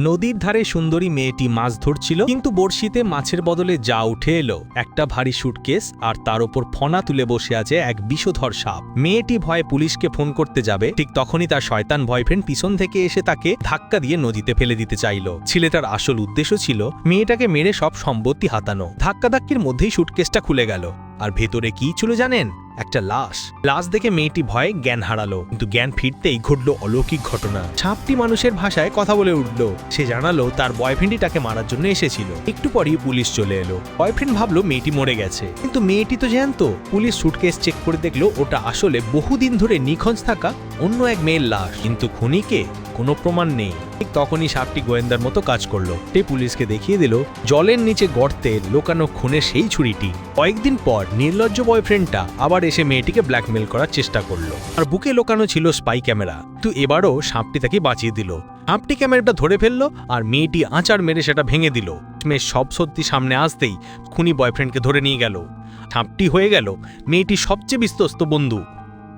নদীর ধারে সুন্দরী মেয়েটি মাছ ধরছিল, কিন্তু বড়শিতে মাছের বদলে যা উঠে এলো একটা ভারী সুটকেস, আর তার ওপর ফনা তুলে বসে আছে এক বিষধর সাপ। মেয়েটি ভয়ে পুলিশকে ফোন করতে যাবে, ঠিক তখনই তার শয়তান বয়ফ্রেন্ড পিছন থেকে এসে তাকে ধাক্কা দিয়ে নদীতে ফেলে দিতে চাইল। ছেলেটার আসল উদ্দেশ্য ছিল মেয়েটাকে মেরে সব সম্পত্তি হাতানো। ধাক্কাধাক্কির মধ্যেই সুটকেসটা খুলে গেল, আর ভেতরে কি ছিল জানেন? একটা লাশ দেখে মেয়েটি ভয়ে জ্ঞান হারালো, কিন্তু জ্ঞান ফিরতেই ঘটল অলৌকিক ঘটনা। সাপটি মানুষের ভাষায় কথা বলে উঠল। সে জানালো তার বয়ফ্রেন্ডই তাকে মারার জন্য এসেছিল। একটু পরই পুলিশ চলে এলো। বয়ফ্রেন্ড ভাবলো মেয়েটি মরে গেছে, কিন্তু মেয়েটি তো জ্যান্ত। পুলিশ সুটকেস চেক করে দেখলো ওটা আসলে বহুদিন ধরে নিখোঁজ থাকা অন্য এক মেয়ের লাশ, কিন্তু খুনিকে কোনো প্রমাণ নেই। ঠিক তখনই সাপটি গোয়েন্দার মতো কাজ করলো। সে পুলিশকে দেখিয়ে দিল জলের নিচে গর্তে লোকানো খুনের সেই ছুরিটি। কয়েকদিন পর নির্লজ্জ বয়ফ্রেন্ডটা আবার এসে মেয়েটিকে ব্ল্যাকমেল করার চেষ্টা করলো, আর বুকে লোকানো ছিল স্পাই ক্যামেরা। কিন্তু এবারও সাপটি তাকে বাঁচিয়ে দিল। সাপটি ক্যামেরাটা ধরে ফেললো, আর মেয়েটি আঁচার মেরে সেটা ভেঙে দিল। মেয়ে সব সত্যি সামনে আসতেই খুনি বয়ফ্রেন্ডকে ধরে নিয়ে গেল। সাপটি হয়ে গেল মেয়েটির সবচেয়ে বিশ্বস্ত বন্ধু।